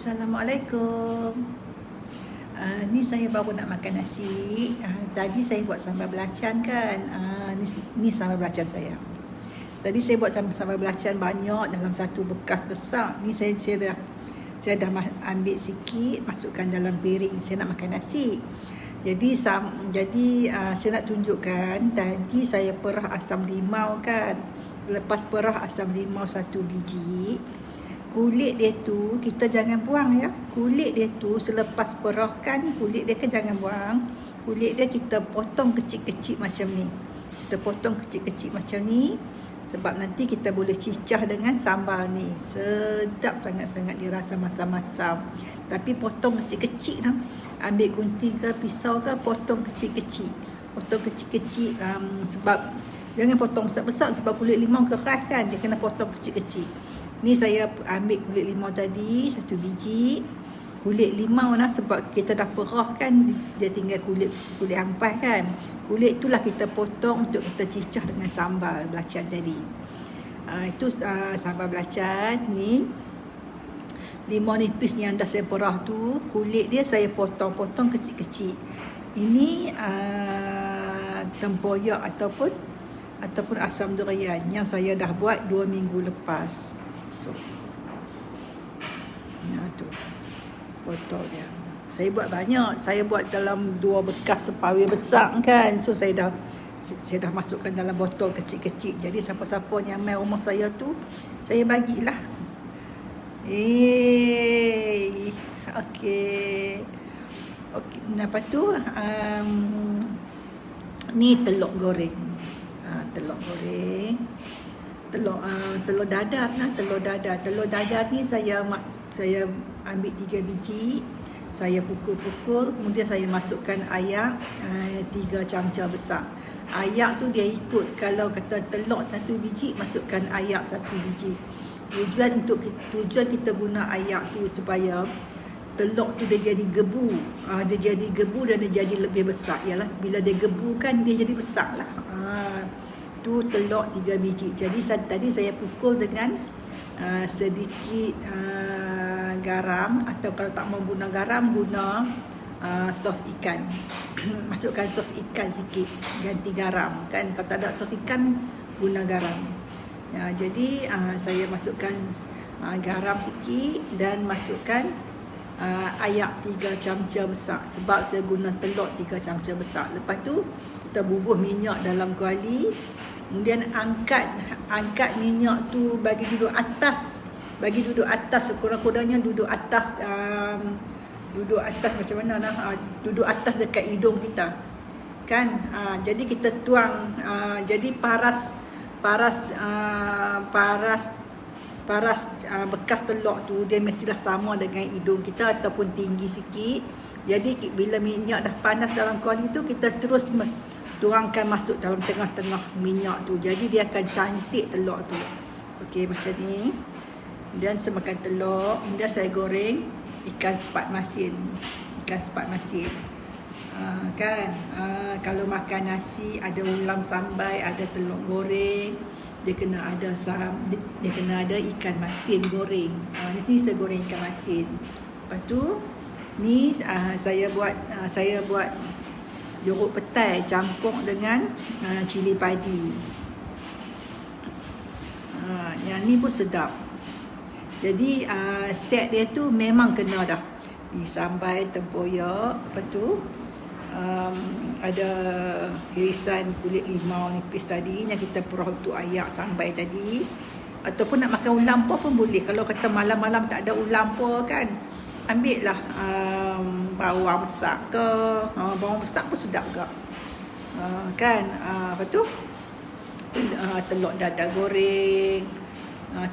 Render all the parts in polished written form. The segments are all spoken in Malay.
Assalamualaikum. Ni saya baru nak makan nasi. Tadi saya buat sambal belacan kan. Ni sambal belacan saya. Tadi saya buat sambal belacan banyak dalam satu bekas besar. Ni saya dah ambil sikit, masukkan dalam piring. Saya nak makan nasi. Jadi saya nak tunjukkan tadi saya perah asam limau kan. Lepas perah asam limau 1 biji, kulit dia tu kita jangan buang ya. Kulit dia tu selepas perahkan, kulit dia kan jangan buang. Kulit dia kita potong kecil-kecil macam ni. Kita potong kecil-kecil macam ni sebab nanti kita boleh cicah dengan sambal ni. Sedap sangat-sangat, dia rasa masam-masam. Tapi potong kecil-kecil lah. Ambil gunting ke pisau ke, potong kecil-kecil. Potong kecil-kecil sebab jangan potong besar-besar sebab kulit limau keras kan. Dia kena potong kecil-kecil. Ni saya ambil kulit limau tadi 1 biji. Kulit limau lah sebab kita dah perah kan, dia tinggal kulit ampas kan. Kulit itulah kita potong untuk kita cicah dengan sambal belacan tadi. Itu sambal belacan ni. Limau nipis ni yang dah saya perah tu, kulit dia saya potong-potong kecil-kecil. Ini tempoyak ataupun asam durian yang saya dah buat 2 minggu lepas. Tu potong dia. Saya buat banyak. Saya buat dalam 2 bekas separuh besar kan. So saya dah masukkan dalam botol kecil-kecil. Jadi siapa-siapa yang main rumah saya tu, saya bagilah. Okey. Lepas tu ni telur goreng. Telur goreng. Telur dadar lah, telur dadar ni saya ambil 3 biji, saya pukul-pukul, kemudian saya masukkan ayak 3 camca besar. Ayak tu dia ikut, kalau kata telur 1 biji, masukkan ayak 1 biji. Tujuan kita guna ayak tu supaya telur tu dia jadi gebu. Dia jadi gebu dan dia jadi lebih besar. Ialah bila dia gebu kan, dia jadi besar lah. Tu telur 3 biji. Jadi tadi saya pukul dengan sedikit garam, atau kalau tak mau guna garam, guna sos ikan. Masukkan sos ikan sikit, ganti garam kan. Kalau tak ada sos ikan, guna garam. Jadi saya masukkan garam sikit dan masukkan ayak 3 camca besar sebab saya guna telur 3 camca besar. Lepas tu kita bubuh minyak dalam kuali. Kemudian angkat minyak tu bagi duduk atas. Sekurang-kurangnya duduk atas macam mana lah. Duduk atas dekat hidung kita. Kan? Jadi kita tuang. Jadi paras bekas telur tu dia mestilah sama dengan hidung kita ataupun tinggi sikit. Jadi bila minyak dah panas dalam kuali tu, kita terus tuangkan masuk dalam tengah-tengah minyak tu. Jadi dia akan cantik telur tu. Okey, macam ni. Kemudian saya makan telur. Kemudian saya goreng ikan sepat masin. Kalau makan nasi, ada ulam sambal, ada telur goreng, dia kena ada ikan masin goreng. Ni saya goreng ikan masin. Lepas tu ni saya buat jeruk petai campur dengan cili padi. Yang ni pun sedap. Jadi set dia tu memang kena dah. Ni sambal tempoyak, lepas tu ada irisan kulit limau nipis tadi yang kita perah untuk ayak sambal tadi. Ataupun nak makan ulampau pun boleh. Kalau kata malam-malam tak ada ulampau kan, ambil lah bawang besar ke. Bawang besar pun sedap juga. Kan? Lepas tu telur dadar goreng.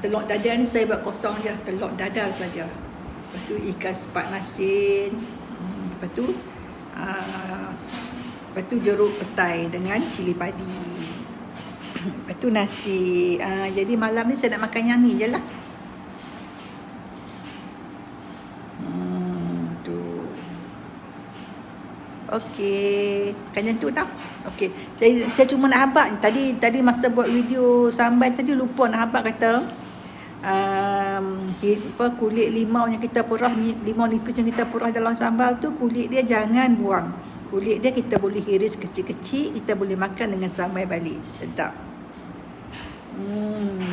Telur dadar ni saya buat kosong je. Telur dadar saja. Lepas tu ikan sepat masin. Lepas tu jeruk petai dengan cili padi. Lepas tu nasi. Jadi malam ni saya nak makan yang ni je lah. Okey, makan yang tu dah. Okey, saya cuma nak habaq. Tadi masa buat video sambal tadi lupa nak habaq kata kulit limau yang kita perah ni, limau nipis yang kita perah dalam sambal tu, kulit dia jangan buang. Kulit dia kita boleh iris kecil-kecil, kita boleh makan dengan sambal balik. Sedap.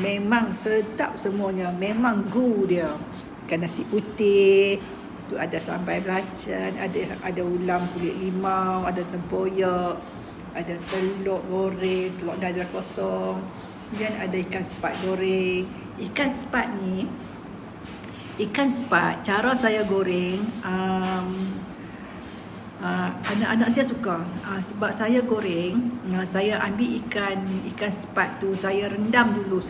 Memang sedap semuanya. Memang gu dia. Ikan nasi putih, tu ada sambal belacan, ada ulam kulit limau, ada tempoyak, ada telur goreng, telur dadar kosong. Kemudian ada ikan sepat goreng. Ikan sepat ni, cara saya goreng, anak-anak saya suka. Sebab saya goreng, saya ambil ikan sepat tu, saya rendam dulu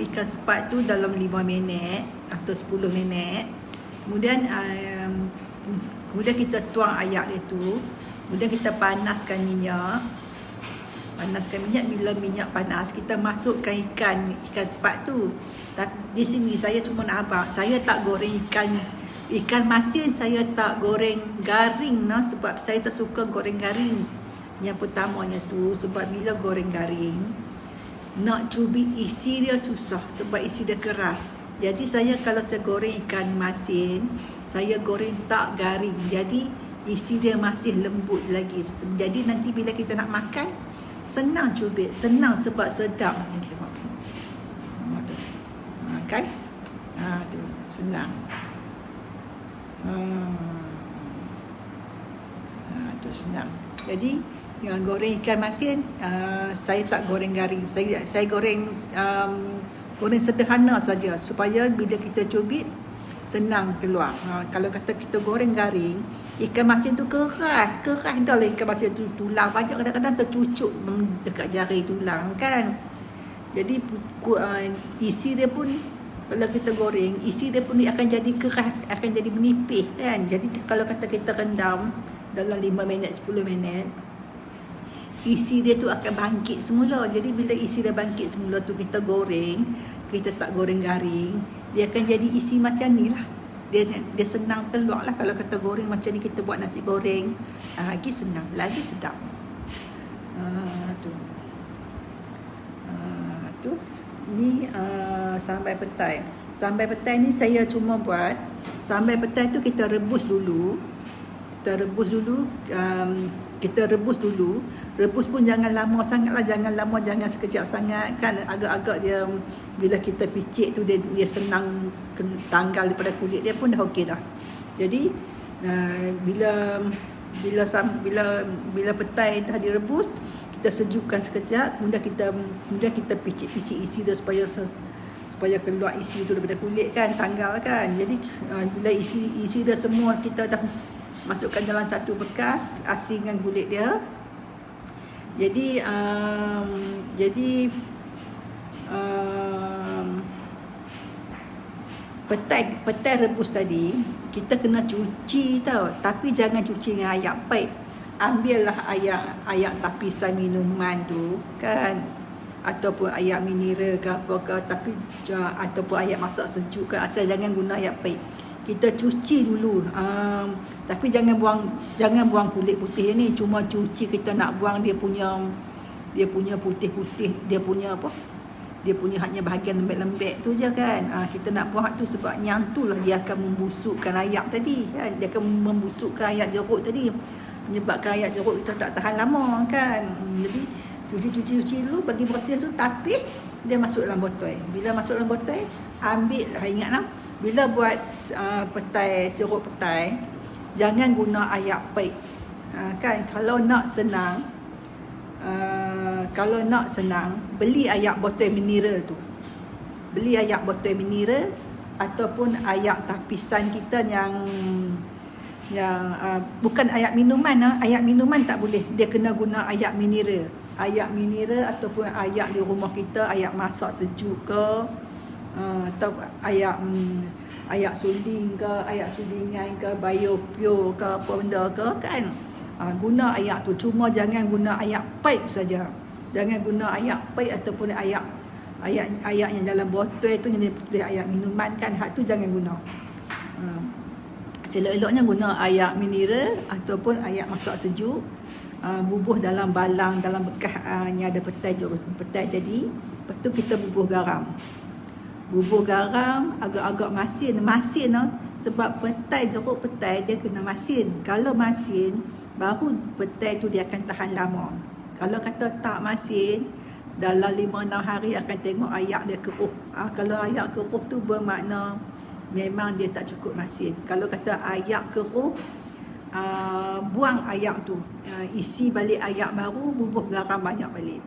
ikan sepat tu dalam 5 minit atau 10 minit. Kemudian kita tuang ayak dia tu. Kemudian kita panaskan minyak. Bila minyak panas, kita masukkan ikan sepat tu. Tapi di sini saya cuma nak abang, saya tak goreng ikan masin, saya tak goreng garing, sebab saya tak suka goreng garing. Yang pertamanya tu, sebab bila goreng garing, nak cubit isi dia susah, sebab isi dia keras. Jadi kalau saya goreng ikan masin, saya goreng tak garing, jadi isi dia masih lembut lagi. Jadi nanti bila kita nak makan, senang cubit, senang sebab sedap. Kan? Tu senang. Tu senang. Jadi yang goreng ikan masin, saya tak goreng garing. Saya goreng sederhana saja, supaya bila kita cubit senang keluar. Kalau kata kita goreng garing, ikan masin tu keras dah lah ikan masin tu, tulang banyak, kadang-kadang tercucuk dekat jari tulang kan. Jadi isi dia pun, kalau kita goreng, isi dia pun akan jadi keras, akan jadi menipis kan. Jadi kalau kata kita rendam dalam 5 minit, 10 minit, isi dia tu akan bangkit semula. Jadi bila isi dia bangkit semula tu, kita goreng, kita tak goreng garing, dia akan jadi isi macam ni lah. Dia senang keluar lah. Kalau kata goreng macam ni, kita buat nasi goreng, lagi senang, lagi sedap. Ni sambal petai. Sambal petai ni saya cuma buat, sambal petai tu kita rebus dulu. Kita rebus dulu. Rebus pun jangan lama sangat lah, jangan sekejap sangat kan. Agak-agak dia, bila kita picit tu, dia senang tanggal daripada kulit dia pun dah okey dah. Jadi bila petai dah direbus, kita sejukkan sekejap, kemudian kita picit-picit isi dia supaya keluar isi tu daripada kulit kan, tanggal kan. Jadi bila isi dia semua kita dah masukkan dalam satu bekas, asingkan kulit dia. Jadi petai rebus tadi kita kena cuci tau, tapi jangan cuci dengan ayak paip. Ambillah ayak tapisan minuman tu kan, ataupun ayak mineral ke apa ke, ataupun ayak masak sejuk ke, asal jangan guna ayak paip. Kita cuci dulu, tapi jangan buang kulit putih ni, cuma cuci. Kita nak buang dia punya putih-putih, dia punya hanya bahagian lembek-lembek tu je kan. Kita nak buang tu sebab yang tu lah dia akan membusukkan ayak tadi kan. Dia akan membusukkan ayak jeruk tadi, menyebabkan ayak jeruk kita tak tahan lama kan. Jadi cuci dulu, bagi bersih tu, tapi dia masuk dalam botol. Bila masuk dalam botol, ambil lah, ingatlah, bila buat sirup petai, jangan guna ayak paip kan. Kalau nak senang, beli ayak botol mineral tu. Beli ayak botol mineral, ataupun ayak tapisan kita yang bukan ayak minuman. Ayak minuman tak boleh, dia kena guna ayak mineral. Ayak mineral ataupun ayak di rumah kita, ayak masak sejuk ke, atau ayak suling ke, ayak sulingan ke, biopure ke, apa benda ke kan. Guna ayak tu, cuma jangan guna ayak paip saja. Jangan guna ayak paip ataupun ayak yang dalam botol tu, yang tulis ayak minuman kan, hak tu jangan guna. Selok-eloknya guna ayak mineral ataupun ayak masak sejuk. Bubuh dalam balang, dalam bekas yang ada petai tadi. Lepas tu kita bubuh garam. Bubur garam agak-agak masin sebab petai, jeruk petai dia kena masin. Kalau masin baru petai tu dia akan tahan lama. Kalau kata tak masin, dalam 5-6 hari akan tengok ayak dia keruh. Kalau ayak keruh tu bermakna memang dia tak cukup masin. Kalau kata ayak keruh, buang ayak tu, isi balik ayak baru, bubuh garam banyak balik.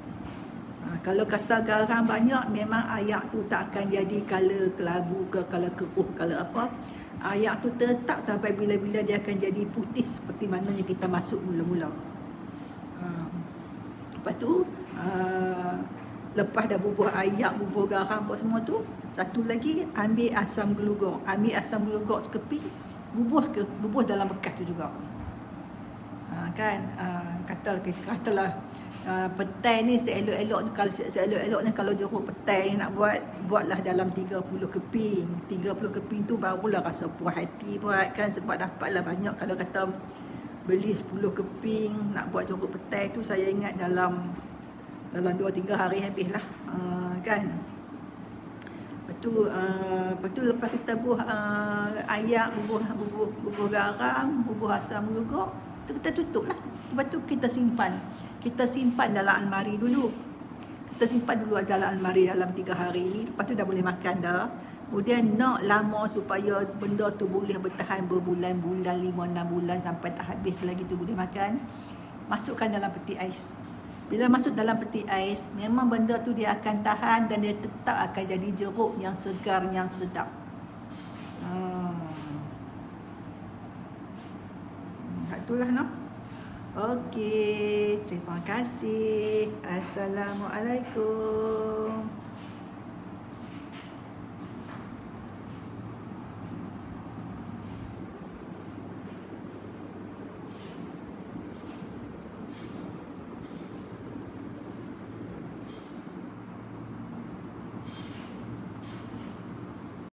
Kalau kata garam banyak, memang ayak tu tak akan jadi color kelabu ke color keruh, color apa. Ayak tu tetap sampai bila-bila dia akan jadi putih seperti mana yang kita masuk mula-mula. Lepas tu lepas dah bubuh ayak, bubuh garam apa semua tu, satu lagi ambil asam gelugor. Ambil asam gelugor sekeping, bubuh dalam bekas tu juga. Katalah petai ni seelok-elok ni, kalau jeruk petai ni nak buatlah dalam 30 keping. 30 keping tu barulah rasa puas hati buat kan, sebab dapatlah banyak. Kalau kata beli 10 keping nak buat jeruk petai tu, saya ingat dalam 2-3 hari habis lah, kan. Lepas tu lepas kita bubuh ayak, bubuh garam, bubuh asam gelugor, tu kita tutup lah. Lepas tu kita simpan dalam almari dulu. Kita simpan dulu dalam almari dalam 3 hari. Lepas tu dah boleh makan dah. Kemudian nak lama supaya benda tu boleh bertahan berbulan-bulan, 5-6 bulan sampai tak habis lagi tu boleh makan, masukkan dalam peti ais. Bila masuk dalam peti ais, memang benda tu dia akan tahan dan dia tetap akan jadi jeruk yang segar, yang sedap. Itulah no. Okey, terima kasih. Assalamualaikum.